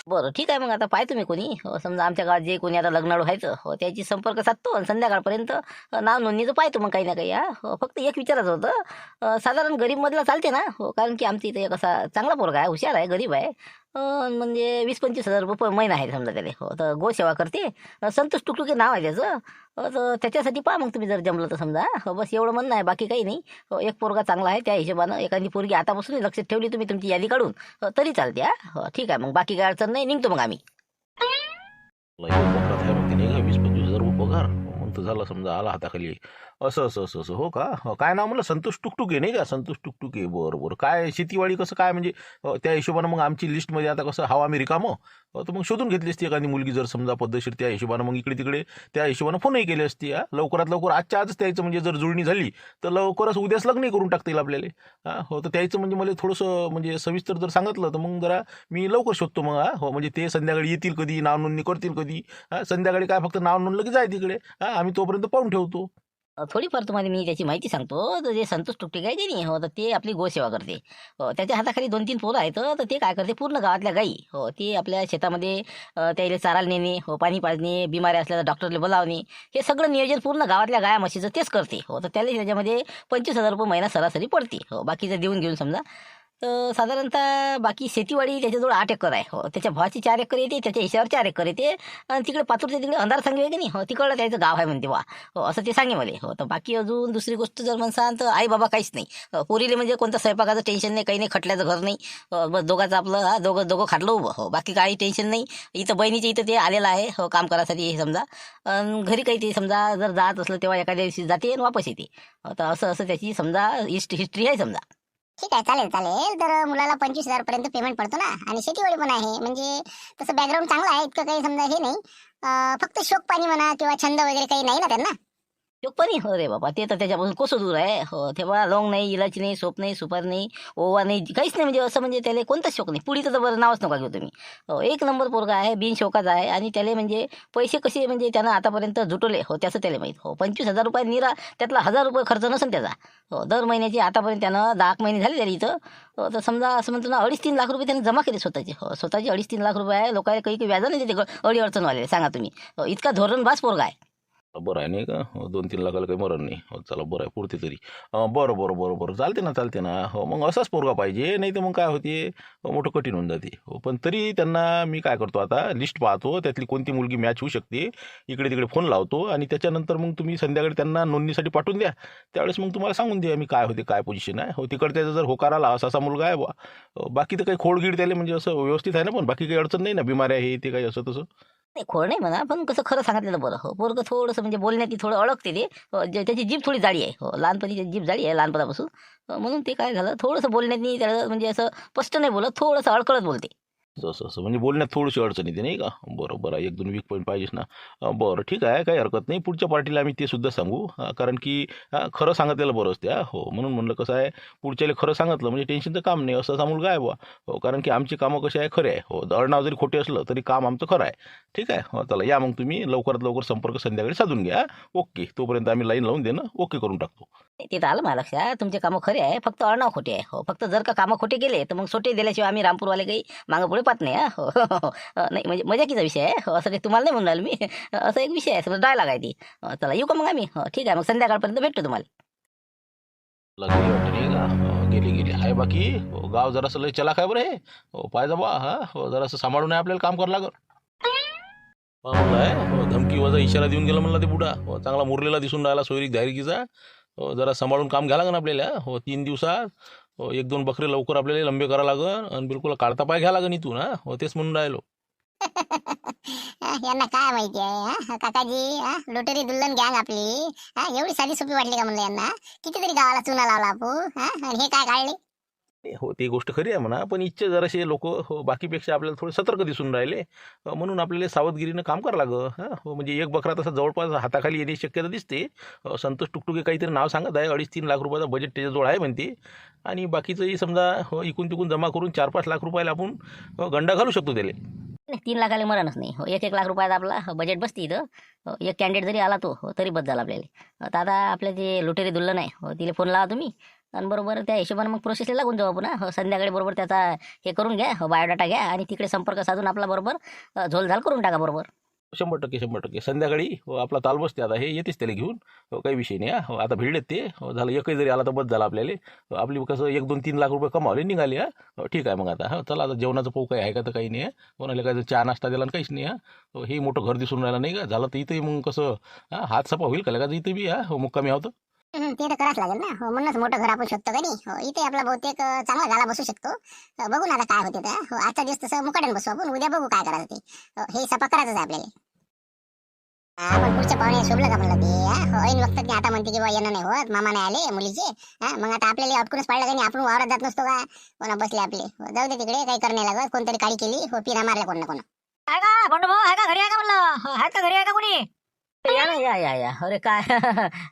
बरं ठीक आहे. मग आता पाहतो मी कोणी समजा आमच्या गावात जे कोणी आता लग्नाळू व्हायचं त्याची संपर्क साधतो आणि संध्याकाळपर्यंत नाव नोंदणीचं पाहतो मग काही ना काही. फक्त एक विचारायचं होतं, साधारण गरीबमधला चालते ना? कारण की आमच्या इथे एक असा चांगला पोरगा आहे, हुशार आहे, गरीब आहे. म्हणजे 20-25 हजार रुपये महिना आहे समजा त्याला. तर गोसेवा करते. संतोष टुकटुके नाव आहे त्याचं. तर त्याच्यासाठी पहा मग तुम्ही जर जमलं तर समजा. बस एवढं म्हणणं आहे, बाकी काही नाही. एक पोरगा चांगला आहे, त्या हिशोबानं एखादी पोरगी आतापासून लक्षात ठेवली तुम्ही तुमची यादी काढून तरी चालते. ठीक आहे. मग बाकी काय अडचण नाही, निघतो मग आम्ही. पगारात आहे मग नाही का 20-25 हजार रुपये पगार. मग तर झालं समजा आला हाताखाली. असं असं असं असं हो का? काय नाव म्हणलं? संतोष टुकटुके नाही का? संतोष टुकटुके. बरं बरं. काय शेतीवाडी कसं काय म्हणजे त्या हिशोबानं मग आमची लिस्टमध्ये आता कसं हवा मी रिकामं. तर मग शोधून घेतली असती एखादी मुलगी जर समजा पद्धतशीर त्या हिशोबानं. मग इकडे तिकडे त्या हिशोबानं फोनही केले असते. लवकरात लवकर आजच्या आजच त्याचं म्हणजे जर जुळणी झाली तर लवकरच उद्याच लग्नही करून टाकता येईल आपल्याला. हो तर त्याचं म्हणजे मला थोडंसं म्हणजे सविस्तर जर सांगितलं तर मग जरा मी लवकर शोधतो मग. हो म्हणजे ते संध्याकाळी येतील कधी, नाव नोंदणी करतील कधी. संध्याकाळी काय फक्त नाव नोंदलं की जाय तिकडे. आम्ही तोपर्यंत पाहून ठेवतो. थोडीफार तुम्हाला मी त्याची माहिती सांगतो. तर जे संतोष टुकटुके आहे की नाही, तर ते आपली गोसेवा करते. त्याच्या हाताखाली 2-3 पोरं आहेत. तर ते काय करते, पूर्ण गावातल्या गाई ते आपल्या शेतामध्ये त्याला चारायला नेणे, पाणी पाजणे, बिमाऱ्या असल्या तर डॉक्टरला बोलावणे, हे सगळं नियोजन पूर्ण गावातल्या गाया म्हशीचं तेच करते. तर त्याला त्याच्यामध्ये 25,000 रुपये महिना सरासरी पडते. बाकीचं देऊन घेऊन समजा. तर साधारणतः बाकी शेतीवाडी त्याच्याजवळ 8 एकर आहे. त्याच्या भावाची 4 एकर येते, त्याच्या हिशावर 4 एकर येते. आणि तिकडे पातूरच्या तिकडे अंधार सांगे आहे की नाही, तिकडलं त्याचं गाव आहे म्हणते वा. असं ते सांगे मला. तर बाकी अजून दुसरी गोष्ट जर म्हणसान तर आई बाबा काहीच नाही. पोरीले म्हणजे कोणतं स्वयंपाकाचं टेन्शन नाही, काही नाही, खटल्याचं घर नाही. बस दोघांचं आपलं दोघं दोघं खाटलं उभं. बाकी काही टेन्शन नाही. इथं बहिणीच्या इथं ते आलेलं आहे काम करायसाठी हे समजा. घरी काही ते समजा जर जात असलं तेव्हा एखाद्या दिवशी जाते आणि वापस येते. तर असं असं त्याची समजा हिस्ट्री आहे समजा. ठीक आहे, चालेल चालेल. तर मुलाला 25,000 पर्यंत पेमेंट पडतो ना, आणि शेतीवाडी पण आहे, म्हणजे तसं बॅकग्राऊंड चांगलं आहे, इतकं काही समजा हे नाही. फक्त शोक पाणी म्हणा किंवा छंद वगैरे काही नाही ना त्यांना. चोपनी हो रे बाबा, ते तर त्याच्यापासून कसं दूर आहे. तेव्हा लवंग नाही, इलायची नाही, सोप नाही, सुपारी नाही, ओवा नाही, काहीच नाही. म्हणजे असं म्हणजे त्याला कोणताच शोक नाही. पुढीचं तर बरं नावच नका घेऊ तुम्ही. एक नंबर पोरगा आहे, बिनशोकाचा आहे. आणि त्याला म्हणजे पैसे कसे म्हणजे त्यानं आतापर्यंत जुटवले त्याचं त्याला माहीत. 25,000 रुपये निरा, त्यातला 1,000 रुपये खर्च नसेल त्याचा. दर महिन्याची आतापर्यंत त्यानं 10 महिने झाले त्याला इथं. तर समजा असं म्हणतो ना, 2.5-3 लाख रुपये त्याने जमा केले स्वतःचे. स्वतःचे 2.5-3 लाख रुपये आहे. लोकांना काही काही व्याजा नाही देते अडी अडचण वाले, सांगा तुम्ही. इतका धोरणबाज पोरगा आहे. बरं आहे नाही का? 2-3 लाखाला काही मरण नाही. हो चला बरं आहे, पुरते तरी. बरं बरं बरं बरं. चालते ना चालते ना. हो मग असाच पोरगा पाहिजे, नाही तर मग काय होते, मोठं कठीण होऊन जाते. हो पण तरी त्यांना मी काय करतो आता, लिस्ट पाहतो त्यातली कोणती मुलगी मॅच होऊ शकते. इकडे तिकडे फोन लावतो आणि त्याच्यानंतर मग तुम्ही संध्याकाळी त्यांना नोंदणीसाठी पाठवून द्या. त्यावेळेस मग तुम्हाला सांगून द्या मी काय होते, काय पोझिशन आहे. हो तिकडच्या जर होकार आला असा असा मुलगा आहे बा. बाकी तर काही खोडगीड त्याला म्हणजे असं व्यवस्थित आहे ना, पण बाकी काही अडचण नाही ना, बिमाऱ्या हे ते काही असं तसं. नाही खोड नाही म्हणा, पण कसं खरं सांगितलेलं बरं. पोरगं थोडंसं म्हणजे बोलण्यात थोडं अडकते ते. त्याची जीभ थोडी जाडी आहे. लहानपणी त्याची जीभ जाडी आहे लहानपणापासून. म्हणून ते काय झालं, थोडंसं बोलण्यात त्याला म्हणजे असं स्पष्ट नाही बोलत, थोडंसं अडकळत बोलते. असं असं म्हणजे बोलण्यात थोडीशी अडचण येते नाही का? बरं बरं. 1-2 वीक पॉईंट पाहिजेच ना. बरं ठीक आहे, काही हरकत नाही. पुढच्या पार्टीला आम्ही ते सुद्धा सांगू. कारण की खरं सांगितलेलं बरं असते. हो म्हणून म्हणलं कसं आहे, पुढच्याला खरं सांगितलं म्हणजे टेन्शनचं काम नाही. असा असा मुलगा आहे बुवा. हो कारण की आमची कामं कशी आहे, खरे आहे. हो अडनाव जरी खोटे असलं तरी काम आमचं खरं आहे. ठीक आहे. हो चला या मग तुम्ही लवकरात लवकर संपर्क संध्याकाळी साधून घ्या. ओके. तोपर्यंत आम्ही लाईन लावून देणं ओके करून टाकतो. ते तर आलं मला लक्षात, तुमचे कामं खरे आहे, फक्त अडनाव खोटे आहे. फक्त जर का कामं खोटे केले तर मग सोटे दिल्याशिवाय आम्ही रामपूरवाले काही मागं पुढे पाहत नाही. नाही म्हणजे मजाकीचा विषय आहे. असं काही तुम्हाला नाही म्हणून राहिलो मी. असा एक विषय आहे, समजा डायलॉग आहे ती. चला येऊ का मग आम्ही? ठीक आहे, मग संध्याकाळपर्यंत भेटतो तुम्हाला. गेली वाटतं नाही का? गेली गेली आहे बाकी. हो, गाव जरासं लय चलाक आहे बरं हे. हो पाहिजे बा. हा हो जरासं सांभाळून आहे आपल्याला काम करावं लागल. म्हणलं आहे हो, धमकी वजा इशारा देऊन गेला म्हणला ते बुडा. हो चांगला मुरलेला दिसून राहिला सोयरीक धायरिकीचा. हो जरा सांभाळून काम घ्या लागन आपल्याला. हो 3 दिवसात हो 1-2 बकरे लवकर आपल्याला लंबे करा लागन आणि बिलकुल काढता पाय घ्या लागन इथून. हो तेच म्हणून राहिलो. यांना काय माहिती आहे काकाजी. लोटरी दुल्हन गँग आपली. एवढी साधी सोपी वाटली का म्हणलं यांना? कितीतरी गावाला चुना लावला आपण. आणि हे काय काढले? हो ती गोष्ट खरी आहे म्हणा, पण इथचे जरासे लोक हो बाकीपेक्षा आपल्याला थोडे सतर्क दिसून राहिले. म्हणून आपल्याला सावधगिरीनं काम करावं लागं. हो म्हणजे एक बकरा तसा जवळपास हाताखाली येण्याची शक्यता दिसते. संतोष टुकटुके काहीतरी नाव सांगत आहे, 2.5-3 लाख रुपयाचा बजेट त्याच्याजवळ आहे म्हणते. आणि बाकीचंही समजा हो इकून तिकून जमा करून 4-5 लाख रुपयाला आपण गंडा घालू शकतो त्याला. नाही 3 लाखाला मरणच नाही. 1-1 लाख रुपयाचा आपला बजेट बसते इथं. एक कॅन्डिडेट जरी आला तो तरी बस झाला आपल्याला. आता आपल्या जे लुटेरी दुल्हन आहे तिला फोन लावा तुम्ही. आणि बरोबर त्या हिशोबाने मग प्रोसेसला लागून जाऊ आपण हा. संध्याकाळी बरोबर त्याचा हे करून घ्या बायोडाटा घ्या आणि तिकडे संपर्क साधून आपला बरोबर झोलझाल करून टाका बरोबर. 100% संध्याकाळी आपला ताल बसते आता, हे येतेच त्याला घेऊन, काही विषय नाही हा. आता भिडलेत ते, झालं एकही जरी आला तर बस झाला आपल्याला. आपली कसं 1-2-3 लाख रुपये कमावले निघाले हा. ठीक आहे मग आता चला, आता जेवणाचं पाहू काही आहे का तर काही नाही, कोणाला काय चहा नाश्ता दिला काहीच नाही हा. हे मोठं घर दिसून राहिलं नाही का, झालं तर इथंही मग कसं हात सफा होईल का इथं बी मुक्कामी आहोत. ते तर करावंच लागेल ना. म्हणूनच मोठं घर आपण शोधतो का नाही. इथे आपला बहुतेक चांगला गाला बसू शकतो. बघू ना आता काय होते तर. आजचा दिवस तसं मुकाट्याने बसू आपण, उद्या बघू काय करायचं ते. हे सफा करायचंच आहे आपल्याला. पण पुढच्या पाहुणे शोभलं का म्हणलं ते. ऐन वक्तात की आता म्हणते की बा येणं नाही होत, मामा नाही आले मुलीचे. मग आता आपल्याला अटकूनच पाडलं का नाही, आपण वावरात जात नसतो का, कोणा बसले आपले. जाऊ दे तिकडे, काही करणे लागत. कोणतरी काळी केली पिना मारल्या कोण ना कोण. आहे का बंडू भाऊ, आहे का घरी, आहे का म्हणलं, आहे का घरी, आहे का कोणी? या ना या. अरे काय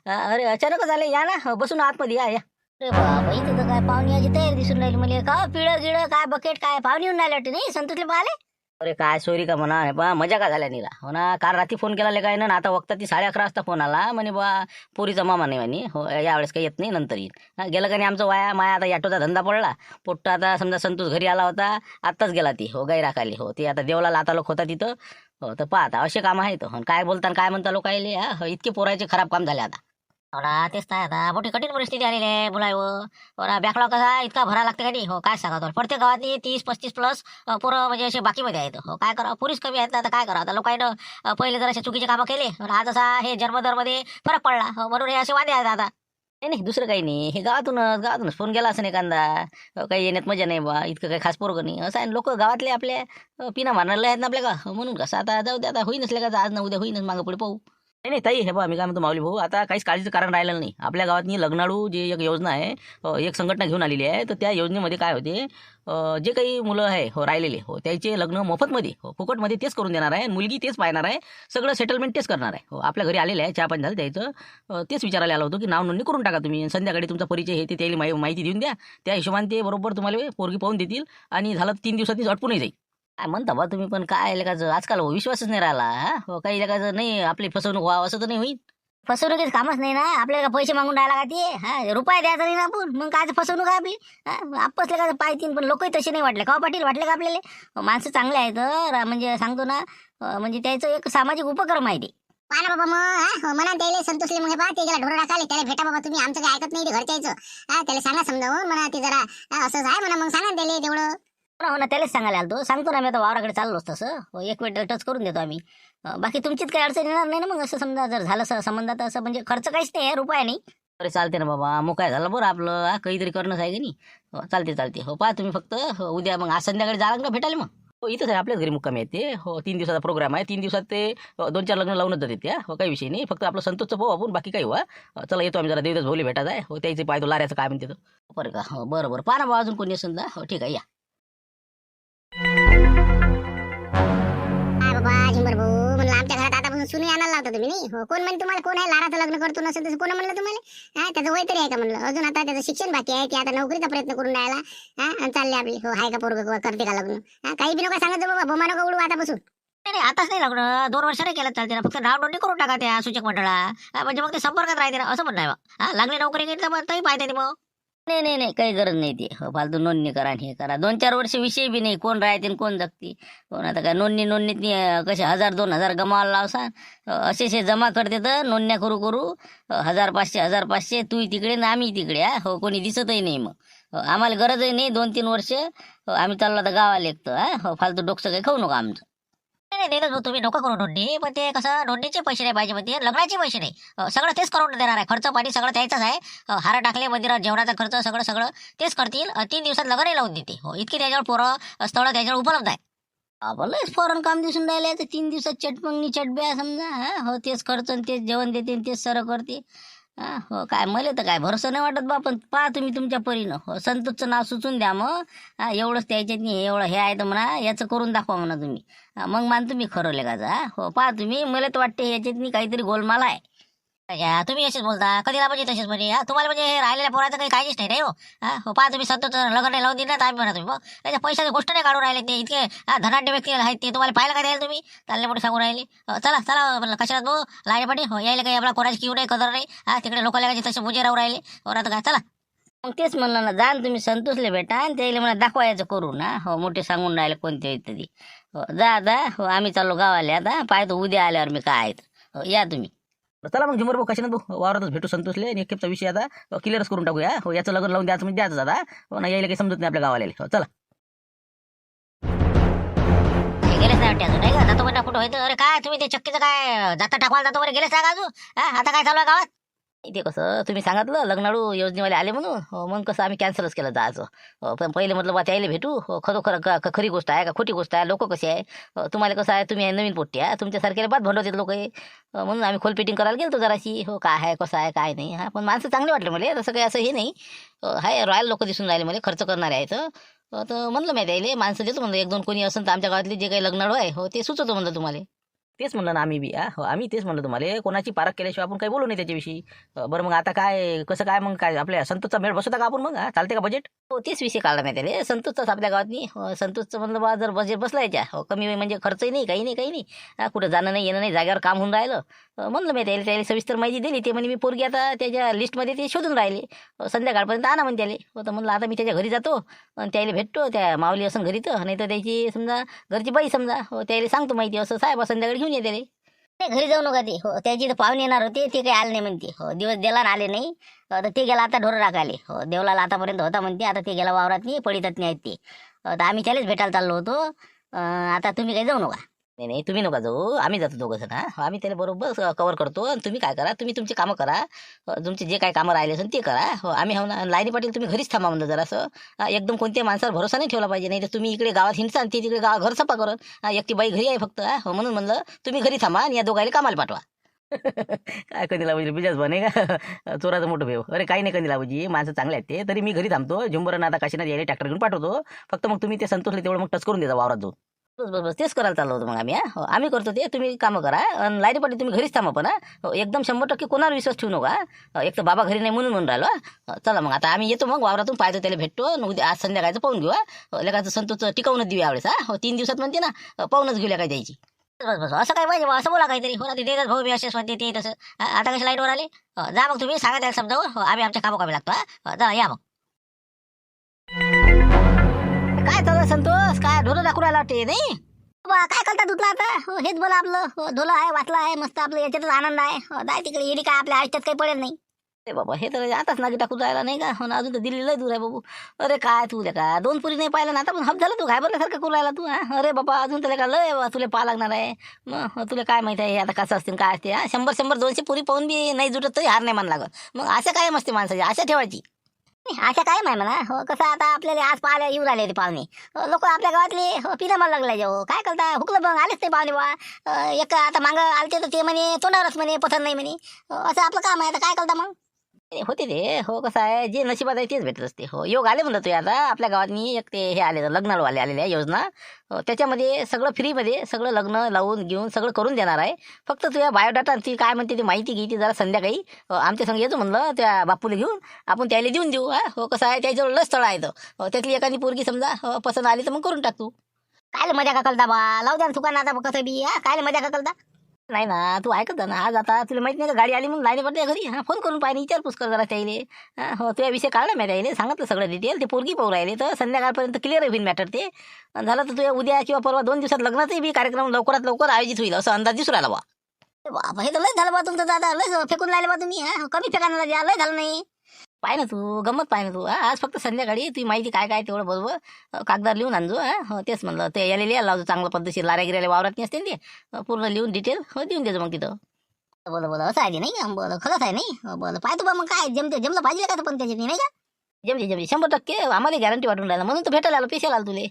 अरे अचानक झाले, या ना बसून आतमध्ये या. अरे बाबा, इथं तर काय पाहुणी याची तयारी दिसून राहिली मला. का पिळं गिळं काय बकेट काय पाहुणी येऊन राहिले वाटते नाही संतोषले पाहिले. अरे काय सोयरी का म्हणा, हे बा मजा का झाल्या निला हो ना. काल रात्री फोन केला काय ना, आता वक्ता ती 11:30 वाजता फोन आला म्हणे बा पोरीचा मामा नाही म्हणे हो, यावेळेस काही येत नाही नंतर येईल. गेलं का नाही आमचं वाया माया, आता ऑटोचा धंदा पडला पोट्ट. आता समजा संतोष घरी आला होता आत्ताच गेला ती हो, गाई राखाली हो. ती आता देवला आता लोक होता तिथं हो. तर पाहता असे काम आहेत काय बोलता काय म्हणता लोक आले इतके पोराचे खराब काम झाले आता. हो ना, तेच तर आता मोठी कठीण परिस्थिती आलेली आहे बोलावं. हो ना, बॅकलॉग कसा इतका भरा लागते का नाही हो, काय सांगा तुम्हाला. प्रत्येक गावातली 30-35 प्लस पोरं म्हणजे असे बाकीमध्ये आहेत हो. काय करावं, पुरीच कमी आहेत आता काय करावं. आता लोकांना पहिले जर असे चुकीचे कामं केले, आज असा हे जन्मदरमध्ये फरक पडला हो, म्हणून हे असे वादे आहेत आता. नाही दुसरं काही नाही, हे गावातूनच फोन गेला असं एखादा. काही येण्यात मजा नाही बा, इतकं काही खास पोरगं नाही असं आहे. लोक गावातले आपल्या पिना मारणारले आहेत ना आपल्या का, म्हणून कसं आता जाऊ दे, आता होई नसले का आज ना उद्या होईनच, मागं पुढे पाहू. नाही ताई, हे बा मी काय म्हणतो माऊली भाऊ, आता काहीच काळजीचं कारण राहिलं नाही. आपल्या गावातनी लग्नाळू जी एक योजना आहे, एक संघटना घेऊन आलेली आहे. तर त्या योजनेमध्ये काय होते, जे काही मुलं आहे हो राहिलेले हो, त्याचे लग्न मोफतमध्ये हो फुकटमध्ये तेच करून देणार आहे. मुलगी तेच पाहणार आहे, सगळं सेटलमेंट तेच करणार आहे हो. आपल्या घरी आलेले आहे, चहा पाणी झालं त्याचं, तेच विचारायला आलं होतं की नाव नोंदणी करून टाका तुम्ही. संध्याकाळी तुमचा परिचय हे ते त्याला माहिती देऊन द्या. त्या हिशोबाने ते बरोबर तुम्हाला पोरगी पाहून देतील आणि झालं 3 दिवसांनी झटपूनही जाईल. काय म्हणता बा तुम्ही, पण काय लेखाचं आजकाल विश्वासच नाही राहिला हो. काही लेखाचं नाही, आपली फसवणूक व्हावं असं तर नाही होईल. फसवणुकीचं कामच नाही ना आपल्याला. पैसे मागून राहिला का ते रुपये द्यायचा नाही ना आपण, मग काय फसवणूक आहे आपली. आपसले का पाहिजे, पण लोकही तसे नाही वाटले का पाटील, वाटले का आपल्याला. माणसं चांगले आहेत म्हणजे सांगतो ना, म्हणजे त्याचं एक सामाजिक उपक्रम आहे ते. पाहा बाबा मग म्हणा त्याला संतोषले मग पहा ते गेला ढोरा टाकाले, त्याला भेटा बाबा तुम्ही, आमचं काय ऐकत नाही ते घरच्याचं. त्याला सांगा समजावून म्हणा ते जरा असंच आहे म्हणा, मग सांगा त्याला तेवढं. हो ना, त्यालाच सांगायला आलो. सांगतो ना मी आता वावराकडे चाललोच तसं हो, एक वेळ टच करून देतो आम्ही. बाकी तुमचीच काही अडचण येणार नाही ना मग, असं समजा जर झालं संबंधात असं, म्हणजे खर्च काहीच नाही रुपया नाही. अरे चालते ना बाबा, मग काय झालं बरं आपलं काहीतरी करणंच आहे की नाही. चालते हो. पहा तुम्ही फक्त उद्या मग आज संध्याकाळी जाणार का भेटायला मग हो. इथंच आहे आपल्याच घरी मुक्कामी आहेत ते हो. 3 दिवसाचा प्रोग्राम आहे, 3 दिवसात ते 2-4 लग्न लावूनच जाते त्या हो. काही विषय नाही, फक्त आपलं संतोषचं पाहू आपण, बाकी काही व्हा. चला येतो आम्ही, जरा देवदास भाऊले भेटायचं आहे हो. त्याचे पाहतो लाऱ्याचं काय म्हणते बरं का हो. बरं पहा ना बा, अजून कोणी असेल हो. ठीक आहे या. बाबा झिंबर भाऊ म्हणलं, आमच्या घरात आतापासून सुनी आणायला लावता तुम्ही नाही हो. कोण म्हणे तुम्हाला, कोण आहे लाराचं लग्न करतो नसेल तसं कोण म्हणलं तुम्हाला. त्याचं वय तरी आहे का म्हणलं. अजून आता त्याचं शिक्षण बाकी आहे, की आता नोकरीचा प्रयत्न करून राहिला आणि चालले आपली हो. आहे का पोरग करते का लग्न, काही बी नका सांगत बाबा, बोमा नका उडू आतापासून. नाही आताच नाही लग्न, 2 वर्षाने केलं चालते ना. फक्त नाव नोंदणी करून टाका त्या सूचक मंडळा, म्हणजे मग ते संपर्कात राहते ना, असं म्हणणं आहे बा. लागली नोकरी केली तर मग तरी पाहिजे मग. नाही काही गरज नाही ते हो. फालतू नोंदणी करा आणि हे करा. 2-4 वर्ष विषय बी नाही, कोण राहते कोण जगते कोण. आता काय नोंदणीत कसे 1000-2000 गमावायला लावसान, असे जमा करते तर नोंदण्या करू 1500 तू तिकडे ना आम्ही तिकडे हो. कोणी दिसतही नाही मग. आम्हाला गरजही नाही. 2-3 वर्ष आम्ही चाललो आता गावाला एकतो हो. फालतू डोकं काही खाऊ नका आमचं. नाही देतच भाऊ, तुम्ही नोका करू नोंदणी, पण ते कसं नोंदणीचे पैसे नाही पाहिजे, म्हणजे लग्नाचे पैसे नाही. सगळं तेच करून देणार आहे, खर्च पाणी सगळं त्याचाच आहे. हार टाकले मंदिरात, जेवणाचा खर्च सगळं तेच करतील. 3 दिवसात लग्नही लावून देते हो. इतकी त्याच्यावर पोरं स्थळं त्याच्यावर उपलब्ध आहे. आपलं फॉरन काम दिसून राहिले तर 3 दिवसात चटपंगणी चटब्या समजा हो. तेच खर्च आणि तेच जेवण देते आणि तेच सरं करते हो. काय मला तर काय भरोसा नाही वाटत बा. पण पहा तुम्ही तुमच्या परीनं हो. संतोषचं नाव सुचून द्या मग एवढंच त्याच्यात नाही, एवढं हे आहे तर म्हणा याचं करून दाखवा म्हणा तुम्ही. मग मान तुम्ही खरवले का हो. पहा तुम्ही, मला तर वाटते याच्यात काहीतरी गोलमाल आहे. तुम्ही असेच बोलता कधी ना, म्हणजे तसेच म्हणजे तुम्हाला म्हणजे हे राहिलेल्या पोराचं काही काळजीच नाही हो. हो पहा तुम्ही संतोष लग्न नाही लावून दिलं तर आम्ही म्हणा तुम्ही मग त्याच्या पैशाची गोष्ट नाही काढून राहिले. ते इतके धनाढ्य व्यक्ती आहेत ते, तुम्हाला पाहायला काय द्यायला तुम्ही चालले मोठे सांगून राहिले. चला म्हणलं कशाला भाऊ लायपाटी हो. यायला काही आपला कोणाची किव नाही, कदर नाही. तिकडे लोक लागायचे तसे मुजे राहू राहिले हो. आता काय चला मग तेच म्हणलं ना, जा न तुम्ही संतोषले भेटा आणि त्याला म्हणा दाखवायचं करू ना. हो, मोठे सांगून राहिले कोणते इत्यादी. हो, जा हो, आम्ही चाललो गावाले आता. पाहतो उद्या आल्यावर मी काय आहे ते. हो, या तुम्ही. चला मग झुमर भाऊ, कशाने भाऊ वावरातच भेटू संतोषले आणि एक खेपचा विषय आता क्लिअरच करून टाकूया. हो, याचं लग्न लावून द्यायचं म्हणजे द्यायचं आता. हो ना, यायला काही समजत नाही आपल्या गावाला. हो, चला. हे गेलेच नाही वाटते अजून नाही का? जातो म्हणा कुठं होतं. अरे काय तुम्ही ते चक्कीचं काय जाता टाकवायला जातो बरं, गेलेच नाही का अजून? हा, आता काय चालू आहे गावात? ते कसं तुम्ही सांगितलं लग्नाळू योजनेवाले आले म्हणून. हो, मग कसं आम्ही कॅन्सलच केलं जायचं. हो, पण पहिले म्हटलं बा त्याला भेटू. हो, खरोखर खरी गोष्ट आहे का खोटी गोष्ट आहे, लोक कसे आहे. हो, तुम्हाला कसं आहे, तुम्ही नवीन पोट्टी आहे, तुमच्यासारख्याला बाद भंडवतात लोक. म्हणून आम्ही खोल फिटिंग करायला गेलो जराशी. हो, काय आहे कसं आहे काय नाही. हा, पण माणसं चांगले वाटले मला, तसं काही असं हे नाही. हाय रॉयल लोक दिसून राहिले मला, खर्च करणारे आहेत. तर म्हणलं माहिती आहे माणसं देतो म्हणलं, एक दोन कोणी असेल तर आमच्या गावातले जे काही लग्नाळू आहे हो ते सुचवतो म्हणलं तुम्हाला. तेच म्हणलं ना आम्ही बी. हो, आम्ही तेच म्हणलं तुम्हाला, कोणाची पारख केल्याशिवाय आपण काही बोलू नाही त्याच्याविषयी. बरं मग आता काय कसं काय मग काय आपल्या संतोषचा मेळ बसवता का आपण मग? चालते का बजेट? हो, तेच विषय काढला नाही त्याला संतोषचाच आपल्या गावातनी. संतोषचं म्हणलं बा जर बजेट बसला याच्या हो कमी म्हणजे खर्चही नाही काही नाही काही नाही. कुठं जाणं नाही येणं नाही, जागेवर काम होऊन राहिलं. म्हणलं मी त्याला सविस्तर माहिती दिली. ते म्हणे मी पोरगी आता त्याच्या लिस्टमध्ये ते शोधून राहिले. संध्याकाळपर्यंत आणा म्हणे त्याला. हो, तर म्हणलं आता मी त्याच्या घरी जातो आणि त्याला भेटतो. त्या माऊली असं घरी तर नाही तर त्याची समजा घरची बाई समजा. हो, त्याला सांगतो माहिती असं साहेब संध्याकाळी घेऊन ये त्याला. ते घरी जाऊ नका ते. हो, त्याची तर पाहुणे येणार होते, ते काही आले नाही म्हणते. हो, दिवस दिला ना आले नाही. तर ते गेला आता ढोरं राखाले. हो, देवलाला आतापर्यंत होता म्हणते, आता ते गेला वावरात नाही पडितात नाही आहेत ते. तर आम्ही त्यालाच भेटायला चाललो होतो. आता तुम्ही काही जाऊ नका. नाही नाही, तुम्ही नका जाऊ, आम्ही जातो दोघं जण. आम्ही त्याला बरोबर कव्हर करतो. आणि तुम्ही काय करा, तुम्ही तुमची कामं करा. तुमचे जे काही कामं राहिले असेल ते करा. हो, आम्ही हो ना. लाईनी पाटील तुम्ही घरीच थांबा म्हणलं जरासं. एकदम कोणत्या माणसावर भरोसा नाही ठेवला पाहिजे. नाही तर तुम्ही इकडे गावात हिंडसा आणि ते तिकडे घर सफा करत. एकटी बाई घरी आहे फक्त. हो, म्हणून म्हणलं तुम्ही घरी थांबा आणि या दोघायला कामाला पाठवा. काय कधी लावायची बिजाच बने का चोराचं मोठं भेव. अरे काही नाही कधी लावायची, माणसं चांगले आहेत ते. तरी मी घरी थांबतो. झुंबरनं आता काशीनाथ यायला ट्रॅक्टर घेऊन पाठवतो. फक्त मग तुम्ही ते संतोषले तेवढं मग टच करून द्या वावरात जाऊन. बस बस बस तेच करायला चाललो होतं मग आम्ही. हो, आम्ही करतो ते, तुम्ही कामं करा. आणि लाईनी पाटील तुम्ही घरीच थांबा पण. हो, एकदम 100% कोणावर विश्वास ठेवू नका. एक तर बाबा घरी नाही म्हणून राहिलो. चला मग आता आम्ही येतो मग वावरातून पाहतो त्याला भेटतो. आणि उद्या आज संध्याकाळचं पाहून घेऊ. लेकाचं संतोष टिकवूनच देऊ यावेळेस. हो, 3 दिवसात म्हणते ना, पाहूनच घेऊ काय द्यायची. बस बस असं काय पाहिजे बा, असं बोला काहीतरी. हो ना, ते देतात भाऊ मी असेच म्हणते ते तसं. आता कशा लाईनवर आले? जा मग तुम्ही सांगा त्याला समजावं. हो, आम्ही आमच्या कामं लागतो. जा या मग. काय चालू आहे संतोष? काय ढोलं दाखवू राहिला वाटते नाही? काय करता तुला आता? हो, हेच बोला आपलं. हो, धोला आहे वाचला आहे मस्त, आपलं याच्यातच आनंद आहे. हो, जाय तिकडे येडी काय आपल्या आयुष्यात काही पडेल नाही. अरे बाबा, हे तर आताच नागी टाकून जायला नाही का? हो ना, अजून तर दिल्ली लय दूर आहे बाबू. अरे काय तू का 2 पुरी नाही पाहिलं ना आता पण हप झालं तू घाबरल्यासारखं करू राहिला तू. अरे बाबा, अजून त्याला का लय तुला पाहा लागणार आहे. मग तुला काय माहिती आहे आता कसं असते काय असते. 100 200 पुरी पाहून बी नाही जुटत तरी हार नाही मान लागत. मग अशा काय मस्ती माणसाची आशा ठेवायची. अशा काय नाही म्हणा. हो, कसं आता आपल्याला आज पाहायला येऊ राहिले ते पाहुणे. लोक आपल्या गावातले हो पिना मला लागले हो. काय करता हुकलं मग आलेच ते पाहुणे बा. एक आता मागं आलते तर ते म्हणे तोंडावरच म्हणे पथर नाही म्हणे. असं आपलं काम आहे. आता काय करता मग? होते ते. हो, कसं आहे जे नशिबात आहे तेच भेटत असते. हो, योग आले म्हणलं तू आता आपल्या गावातनी एक ते हे आले लग्नाला आलेल्या योजना. त्याच्यामध्ये सगळं फ्रीमध्ये सगळं लग्न लावून घेऊन सगळं करून देणार आहे. फक्त तुझ्या बायोडाटा ती काय म्हणते ती माहिती घ्यायची जरा संध्याकाळी. आमच्या संग येतो म्हणलं त्या बापूला घेऊन आपण त्याला देऊन देऊ. हो, कसं आहे त्याच्याजवळ लस स्थळ आहे. त्यातली एखादी पोरगी समजा पसंत आली तर मग करून टाकतो. काय मजा का करता बा? लावू द्या दुकान आता कसं बी. काय मजा का करता? नाही ना, तू ऐकत जा ना. आज आता तुला माहित नाही का गाडी आली मग लाईनी पडते घरी. फोन करून पाहिजे विचारपूस कर जरा त्याईले. हो, तुझ्या विषय काढला मी त्याईले सांगितलं सगळं डिटेल. ते पोरगी पाहू राहिले तर संध्याकाळपर्यंत क्लिअर होईल मॅटर ते. आणि झालं तर तुझ्या उद्या किंवा परवा 2 दिवसात लग्नाचाही बी कार्यक्रम लवकरात लवकर आयोजित होईल असं अंदाज दिसू राहिला बा. बाबा, हे तर लय झालं बा तुमचं दादा. लय फेकून राहिले बा तुम्ही. कमी फेकायला द्या, लय झालं नाही. पाय ना तू गंमत पाय ना तू. आज फक्त संध्याकाळी तुझी माहिती काय काय तेवढं बरोबर कागदार लिहून आणजो. हो, तेच म्हणलं ते याला लिहायला लावतो चांगलं पद्धतशीर. लाऱ्या गिऱ्याला वावरात नाही असते ना ते. पूर्ण लिहून डिटेल हो देऊन देतो मग तिथं. बोला असं आहे ते नाही का? बोला खरंच आहे नाही. बोला पाहतो बा मग काय जमलं पाहिजे का पण त्याच्यात नाही का? जमली 100% आम्हाला गॅरंटी वाटून राहिला म्हणून तर भेटायला आलो पेशाला आलो तुले.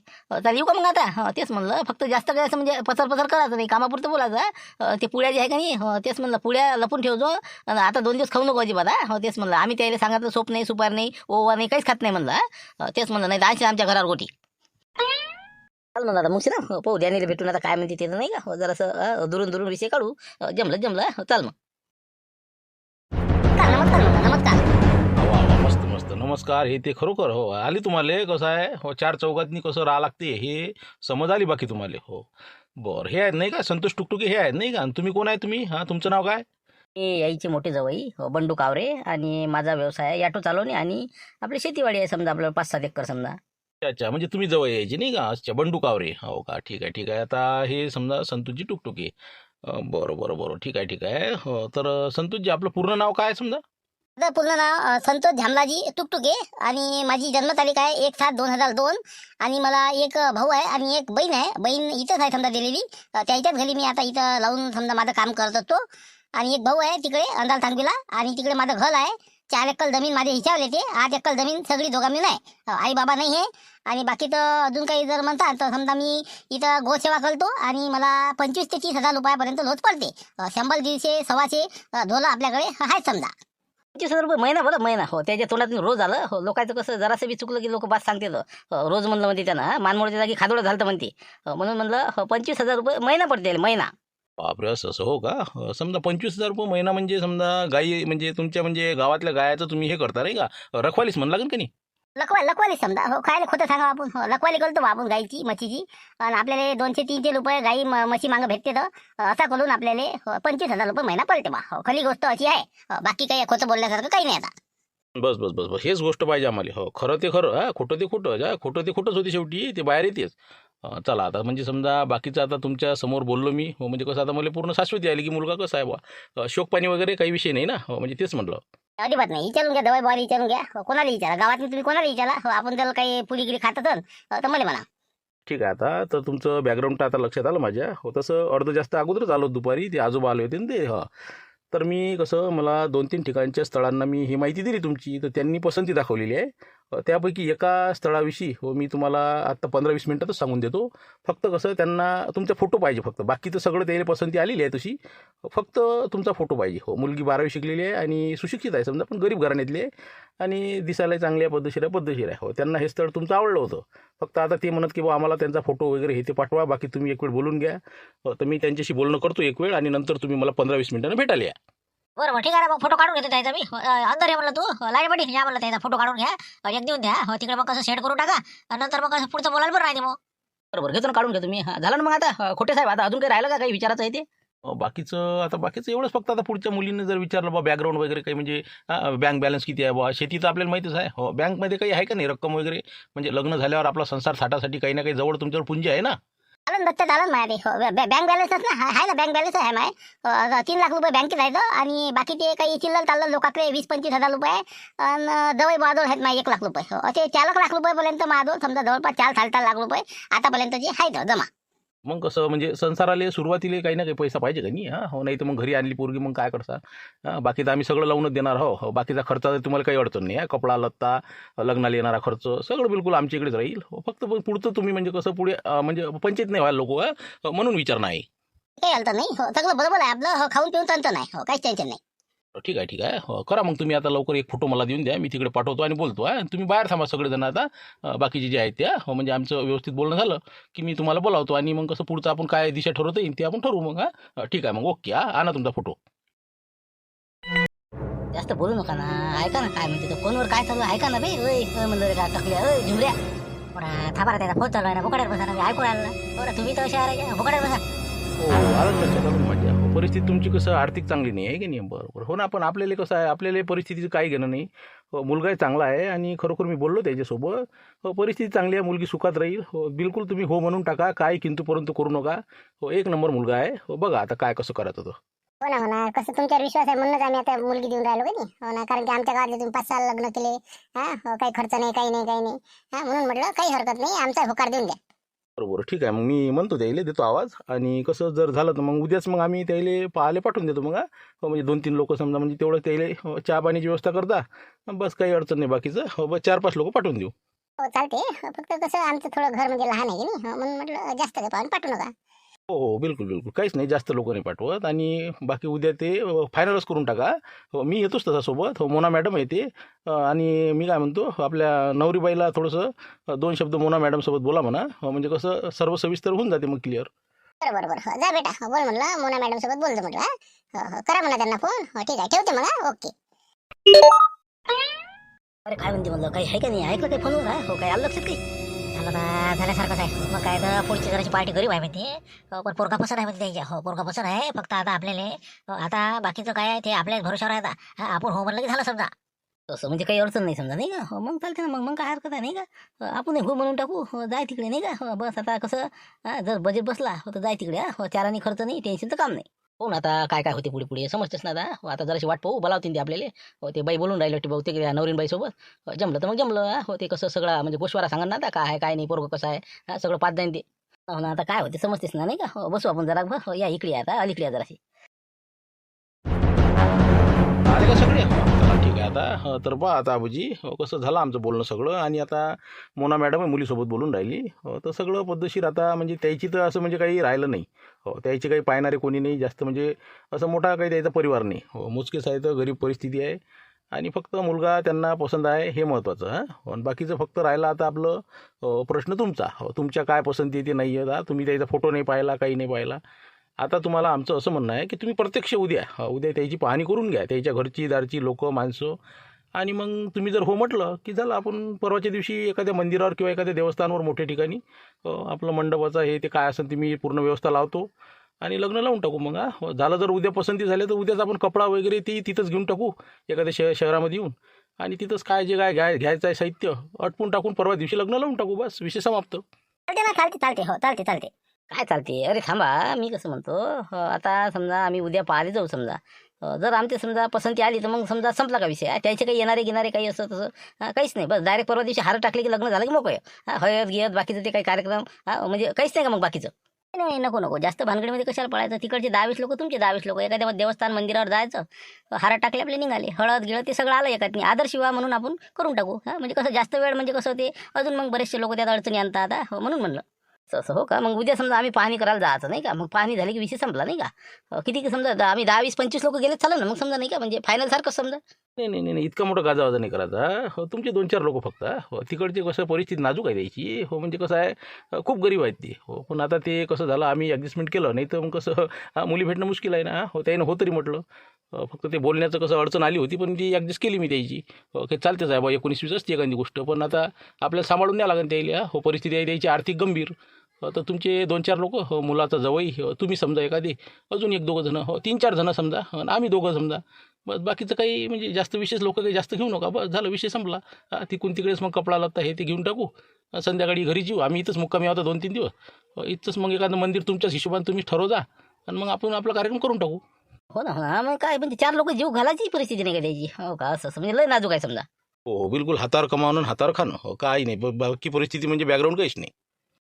चाल येऊ का मग आता? हो, तेच म्हणलं फक्त जास्त काय असं म्हणजे पसर करायचं नाही, कामापुरतं बोलायचं. ते पुड्या जे आहे का नाही हो तेच म्हणलं पुड्या लपून ठेवजो. आणि आता 2 दिवस खाऊ नको अजिबात. हो, तेच म्हणलं आम्ही त्याला सांगितलं सोप नाही सुपार नाही ओवा नाही काहीच खात नाही म्हणलं. तेच म्हणलं नाही तर आमच्या घरावर गोटी. चाल म्हणलं आता मुशी ना पाहू द्यानीला भेटून आता काय म्हणते ते नाही का. हो, जरासं दुरून विषय काढू. जमलं हो, चाल मग. नमस्कार. वा वा, मस्त मस्त नमस्कार. हे ते खरोखर हो आली तुम्हाला कसं आहे. हो, 4 चौघातनी कसं राहा लागते हे समज आली बाकी तुम्हाला. हो, बरं. हे आहेत नाही का संतोष टुकटुके हे आहेत नाही का? आणि तुम्ही कोण आहे तुम्ही? हां, तुमचं नाव काय? हे यायचे मोठे जवई बंडू कावरे आणि माझा व्यवसाय आहे ऑटो चालवणे आणि आपली शेतीवाडी आहे समजा आपलं 5-7 एकर समजा. अच्छा अच्छा, म्हणजे तुम्ही जवळ यायचे नाही का? अच्छा, बंडू कावरे, हो का? ठीक आहे ठीक आहे. आता हे समजा संतोषजी टुकटुके. बरं बरं बरं, ठीक आहे ठीक आहे. तर संतोषजी आपलं पूर्ण नाव काय आहे समजा? माझं पूर्ण नाव संतोष झामलाजी टुकटुके आणि माझी जन्मतारीख आहे 1/7/2002 आणि मला एक भाऊ आहे आणि एक बहीण आहे. बहीण इथंच आहे समजा दिलेली. त्याच्याच घरी मी आता इथं लावून समजा माझं काम करत असतो. आणि एक भाऊ आहे तिकडे अंधाल थांबीला आणि तिकडे माझं घर आहे. 4 एकर जमीन माझ्या हिच्यावर येते. 8 एकर जमीन सगळी दोघा मिळून आहे. आई बाबा नाही आहे. आणि बाकी तर अजून काही जर म्हणतात तर समजा मी इथं गोसेवा करतो आणि मला 25 ते 30 हजार रुपयापर्यंत रोज पडते. 100, 150, 125 ढोलं आपल्याकडे आहेत समजा. 25,000 रुपये महिना बरं महिना. हो त्याच्या तोंडातून रोज आलं. हो लोकांचं कसं जरासं बी चुकलं की लोक बात सांगते रोज म्हणलं म्हणते त्यांना मानमोडच्या जागी खादोडं झालं म्हणते. म्हणून म्हणलं 25,000 रुपये महिना पडते महिना. बापरे, असं असं हो का? समजा 25,000 रुपये महिना म्हणजे समजा गाई म्हणजे तुमच्या म्हणजे गावातल्या गायाचं तुम्ही हे करता नाही का? रखवालीच म्हण लागेल का नाही? लकवाली समजा. हो खायला खोटं सांगा आपण. हो लकवाली करतो बा आपण गाईची म्हशीची. आणि आपल्याला 200-300 रुपये गाई म्हशी मागं भेटते तर असा करून आपल्याला 25,000 रुपये महिना पडते बा. हो खरी गोष्ट अशी आहे. बाकी काही खोटं बोलण्यासारखं काही नाही आता. बस बस बस बस, हेच गोष्ट पाहिजे आम्हाला. हो खरं ते खरं, हा खोटं ते खोटं, खोटं ते खोटंच होते शेवटी, ते बाहेर येतेच. चला आता म्हणजे समजा बाकीचं आता तुमच्या समोर बोललो मी. हो म्हणजे कसं आता मला पूर्ण शाश्वती आली की मुलगा कसा आहे बा. शोकपाणी वगैरे काही विषय नाही ना. हो म्हणजे तेच म्हटलं. अजिबात नाही. विचारून घ्या दवाई बॉरी विचारून घ्या. हो, कोणाला विचारा गावात तुम्ही कोणाला विचारा. हो आपण जर काही पुडी गिडी खात असेल तर मला म्हणा. ठीक आहे. आता तर तुमचं बॅकग्राऊंड आता लक्षात आलं माझ्या. हो तसं अर्ध जास्त अगोदरच आलो दुपारी. ते आजोबा आले होते ना ते. हा तर मी कसं मला 2-3 ठिकाणच्या स्थळांना मी ही माहिती दिली तुमची. तर त्यांनी पसंती दाखवलेली आहे. त्यापैकी एका स्थळाविषयी हो मी तुम्हाला आत्ता 15-20 मिनिटातच सांगून देतो. फक्त कसं त्यांना तुमचा फोटो पाहिजे फक्त. बाकीचं सगळं त्याला पसंती आलेली आहे तशी. फक्त तुमचा फोटो पाहिजे. हो मुलगी 12वी शिकलेली आहे आणि सुशिक्षित आहे समजा, पण गरीब घराण्यातली आहे आणि दिसायला चांगली आहे, पद्धतशीर आहे. हो त्यांना हे स्थळ तुमचं आवडलं होतं. फक्त आता ते म्हणत की बा आम्हाला त्यांचा फोटो वगैरे हे ते पाठवा, बाकी तुम्ही एक वेळ बोलून घ्या. तर मी त्यांच्याशी बोलणं करतो एक वेळ आणि नंतर तुम्ही मला 15-20 मिनिटांना भेटायला या. बरं ठीक आहे. मग फोटो काढून घेतो त्याचा मी. अंदर ये म्हणलं तू लाईन मध्ये या म्हणलं त्याचा फोटो काढून घ्या. एक देऊन द्या. तिकडे मग कसं सेट करून टाका आणि नंतर मग कसं पुढचं बोलायला बरं राहते मग. बरोबर घेतो ना काढून घ्या तुम्ही. झालं ना मग आता खोटे साहेब आता अजून काही राहिलं का काही विचारायचं आहे ते? बाकीचं एवढंच. फक्त आता पुढच्या मुलींनी जर विचारलं बा बॅकग्राऊंड वगैरे काही म्हणजे बँक बॅलन्स किती आहे बा. शेती तर आपल्याला माहितीच आहे. हो बँकमध्ये काही आहे का नाही रक्कम वगैरे, म्हणजे लग्न झाल्यावर आपला संसार थाटासाठी काही ना काही जवळ तुमच्यावर पुंजी आहे ना? चालन दत्त चालन माझ्या ते. बँक बॅलन्सच ना आहे ना. बँक बॅलन्स आहे माय. 3 लाख रुपये बँकेत आहेत आणि बाकी ते काही चिल्लर चाललं लोकांकडे 20-25 हजार रुपये आणि दवाई बाजूळ आहेत माझे 1 लाख रुपये. असे 4 लाख रुपयेपर्यंत माझं समजा जवळपास 4-4.5 लाख रुपये आतापर्यंत जे आहेत जमा. मग कसं म्हणजे संसाराला सुरुवातीला काही ना काही पैसा पाहिजे का नाही? हो नाही तर मग घरी आणली पोरगी मग काय करता? बाकी तर आम्ही सगळं लावूनच देणार. हो बाकीचा खर्च तुम्हाला काही अडचण नाही. कपडा लत्ता लग्नाला येणारा खर्च सगळं बिलकुल आमच्या इकडेच राहील. हो फक्त पुढचं तुम्ही म्हणजे कसं पुढे म्हणजे पंचायत नाही व्हायला लोक म्हणून विचार नाही. काही हलतं नाही. हो सगळं बरोबर आहे आपलं. हो खाऊन पिऊन तंत नाही. हो काहीच टेन्शन नाही. ठीक आहे ठीक आहे. हो करा मग तुम्ही आता लवकर एक फोटो मला देऊन द्या. मी तिकडे पाठवतो आणि बोलतो. तुम्ही बाहेर थांबा सगळेजण आता. बाकीचे जे आहेत त्या हो म्हणजे आमचं व्यवस्थित बोलणं झालं की मी तुम्हाला बोलावतो आणि मग कसं पुढचं आपण काय दिशा ठरवता येईल ते आपण ठरवू मग. ठीक आहे मग ओके. आणा तुमचा फोटो. जास्त बोलू नका ना. ऐका ना काय म्हणते तो फोनवर काय चालू आहे ऐका ना बे. म्हणलं रे का टकल्या झुमऱ्या. बरं थांबा त्याचा फोन चालू आहे ना. फुकड्यात बसा ना. मी ऐकून आलं ना. बरं तुम्ही तर शहर फुकड्यात बसा. हो आलं लक्षात आलं माझ्या. हो परिस्थिती तुमची कसं आर्थिक चांगली नाही आहे की नाही? बरोबर हो ना. पण आपल्याला कसं आहे आपल्याला परिस्थितीचं काही घेणं नाही. हो मुलगाही चांगला आहे आणि खरोखर मी बोललो त्याच्यासोबत. हो परिस्थिती चांगली आहे, मुलगी सुखात राहील. हो बिलकुल तुम्ही हो म्हणून टाका. काय किंतु परंतु करू नका. हो 1 नंबर मुलगा आहे. हो बघा आता काय कसं करायचं होतं. हो ना कसं तुमच्यावर विश्वास आहे म्हणूनच आम्ही आता मुलगी देऊन राहिलो का नाही. हो ना कारण की आमच्या गावातले तुम्ही 5 साल लग्न केले. हो काही खर्च नाही काही नाही. म्हणून म्हटलं काही हरकत नाही आमचा होकार देऊन द्या. बरोबर ठीक आहे. मग मी म्हणतो त्याला देतो आवाज आणि कसं जर झालं तर मग उद्याच मग आम्ही त्याला पाहायला पाठवून देतो. मग हो म्हणजे 2-3 लोक समजा म्हणजे तेवढं त्याला चहा पाण्याची व्यवस्था करता. बस काही अडचण नाही बाकीचं. हो बस 4-5 लोक पाठवून देऊ. हो चालते. फक्त कसं आमचं थोडं घर म्हणजे लहान आहे की नाही. हो म्हणून म्हटलं जास्त काही पाहून पाठवू नका. हो हो बिलकुल बिलकुल काहीच नाही. जास्त लोक नाही पाठवत आणि बाकी उद्या ते फायनलच करून टाका. हो मी येतोच तसा सोबत. हो मोना मॅडम येते आणि मी काय म्हणतो आपल्या नवरीबाईला थोडंसं 2 शब्द मोना मॅडमसोबत बोला म्हणा. हो म्हणजे कसं सर्व सविस्तर होऊन जाते मग क्लिअर. बरोबर हो जा बेटा. हो बोल म्हणलं मोना मॅडम सोबत बोलतो म्हटलं. हो करा म्हणा त्यांना फोन. हो ठीक आहे ठेवते मग. ओके. अरे काय म्हणते म्हणलं काही आहे का नाही ऐकलं काही फोनवर? हो काय आलं लक्षात काही? झालं ना झाल्यासारखंच आहे. मग काय तर पुढची जराची पार्टी गरीब आहे म्हणते. पण पोरगा पसंत आहे म्हणते त्यांच्या. हो पोरगा पसंत आहे. फक्त आता आपल्याला आता बाकीचं काय आहे ते आपल्या भरोशावर आहे आता. आपण हो म्हणलं की झालं समजा. तसं म्हणजे काही अडचण नाही समजा नाही का. हो मग चालते ना, मग मग काय हरकत आहे नाही का. आपण हो म्हणून टाकू. जाय तिकडे नाही का. बस आता कसं जर बजेट बसला तर जाय तिकडे. चाराने खर्च नाही, टेन्शनचं काम नाही. हो ना, आता काय काय होते पुढे पुढे समजतेस ना. आता आता जराशी वाट पाहू, बोलावतील ते आपल्याला. ते बाई बोलून राहिले वाटते बहुतेक नवरीन बाई सोबत. जमलं तर मग जमलं. ते कसं सगळं म्हणजे गोशवारा सांगा ना आता काय आहे काय नाही, पोरगं कसं आहे. सगळं पाच जाईन ते. हो ना, आता काय होते समजतेस ना नाही का. बसू आपण जरा. या इकडे आता अलीकडे या जराशी. आले का सगळे चला ठीक आहे आता. तर बा आता आबूजी कसं झालं आमचं बोलणं सगळं. आणि आता मोना मॅडम मुलीसोबत बोलून राहिली. तर सगळं पद्धतशीर आता म्हणजे त्याची तर असं म्हणजे काही राहिलं नाही. त्याची काही पाहणारे कोणी नाही जास्त. म्हणजे असं मोठा काही त्याचा परिवार नाही. मोजकेच आहे, तर गरीब परिस्थिती आहे. आणि फक्त मुलगा त्यांना पसंत आहे हे महत्त्वाचं. आणि बाकीचं फक्त राहिलं आता आपलं प्रश्न तुमचा. तुमच्या काय पसंती ते नाही आहे. तुम्ही त्याचा फोटो नाही पाहिला, काही नाही पाहिला. आता तुम्हाला आमचं असं म्हणणं आहे की तुम्ही प्रत्यक्ष उद्या त्याची पाहणी करून घ्या, त्याच्या घरची दारची लोकं माणसं. आणि मग तुम्ही जर हो म्हटलं की झालं, आपण परवाच्या दिवशी एखाद्या मंदिरावर किंवा एखाद्या देवस्थानावर मोठ्या ठिकाणी आपलं मंडपाचं हे ते काय असेल ते मी पूर्ण व्यवस्था लावतो आणि लग्न लावून टाकू. मग झालं जर उद्या पसंती झाले तर उद्याच आपण कपडा वगैरे ते तिथंच घेऊन टाकू एखाद्या शहरामध्ये येऊन. आणि तिथंच काय जे काय घ्यायचं आहे साहित्य अटपून टाकून परवा दिवशी लग्न लावून टाकू. बस विषय समाप्त. चालते ना, चालते हो, चालते. काय चालते. अरे थांबा, मी कसं म्हणतो. आता समजा आम्ही उद्या पाहायला जाऊ समजा. जर आमची समजा पसंती आली तर मग समजा संपला का विषय. त्याचे काही येणारे घेणारे काही असं तसं काहीच नाही. बस डायरेक्ट परवा दिवशी हार टाकले की लग्न झालं की मोकळे. हळद गिळत बाकीचं ते काही कार्यक्रम म्हणजे काहीच नाही का मग बाकीचं. नाही नको जास्त भानगडीमध्ये कशाला पडायचं. तिकडचे 10-20 लोक, तुमचे 10-20 लोक, एखाद्या देवस्थान मंदिरावर जायचं, हार टाकले आपले निघाले. हळद गिळत ते सगळं आलं एकात. आदर्श विवाह म्हणून आपण करून टाकू. म्हणजे कसं जास्त वेळ म्हणजे कसं ते अजून मग बरेचसे लोक त्यात अडचणी आणतात. म्हणून म्हणलं तसं. हो का. मग उद्या समजा आम्ही पाहणी करायला जायचं नाही का. मग पाहणी झाली की विषय संपला नाही का. किती की समजा आम्ही 10-20-25 लोक गेले चालेल ना मग समजा नाही का. म्हणजे फायनल सारखं समजा. नाही इतका मोठा गाजावाजा नाही करायचा. तुमचे 2-4 लोक फक्त. तिकडची कसं परिस्थिती नाजूक आहे त्याची. म्हणजे कसं आहे खूप गरीब आहेत ती. पण आता ते कसं झालं आम्ही ॲडजस्टमेंट केलं. नाही तर मग कसं मुली भेटणं मुश्किल आहे ना. त्यानं हो तरी म्हटलं. फक्त ते बोलण्याचं कसं अडचण आली होती, पण ती ॲडजस्ट केली मी त्याची. काही चालतेच आहे बा, 19-20 असते एखादी गोष्ट. पण आता आपल्याला सांभाळून द्यावं लागेल त्याला. परिस्थिती आहे त्याची आर्थिक गंभीर. तर तुमचे 2-4 लोक, मुलाचा जवळ तुम्ही समजा एखादी, अजून 1-2 जणं, 3-4 जणं समजा, आणि आम्ही 2 समजा. बस बाकीचं काही म्हणजे जास्त विशेष लोक काही जास्त घेऊ नका. बस झालं, विषय संपला. तिकडून तिकडेच मग कपडा लत्ता हे ते घेऊन टाकू. संध्याकाळी घरी येऊ. आम्ही इथंच मुक्कामी आहोत 2-3 दिवस. इथंच मग एखादं मंदिर तुमच्याच हिशोबाने तुम्ही ठरव जा. आणि मग आपण आपला कार्यक्रम करून टाकू. हो ना. मग काय म्हणजे 4 लोक जीव घालायची परिस्थिती नाही का त्याची. हो का. असं म्हणजे लय नाजूक आहे समजा. हो बिलकुल. हातावर कमावणं आणि हातावर खाणं. काही नाही. बाकी परिस्थिती म्हणजे बॅकग्राऊंड काहीच नाही.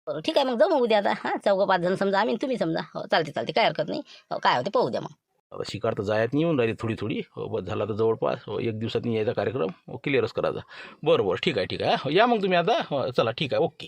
बरं ठीक आहे. मग जाऊ मग उद्या आता. 4-5 जण समजा आम्ही तुम्ही समजा. चालते काय हरकत नाही. काय होते पाहू द्या मग. आता शिकार तर जायत नाही येऊन राहिली थोडी. बस झाला तर जवळपास 1 दिवसात यायचा कार्यक्रम क्लिअरच करायचा. बरं ठीक आहे. या मग तुम्ही आता. चला ठीक आहे. ओके.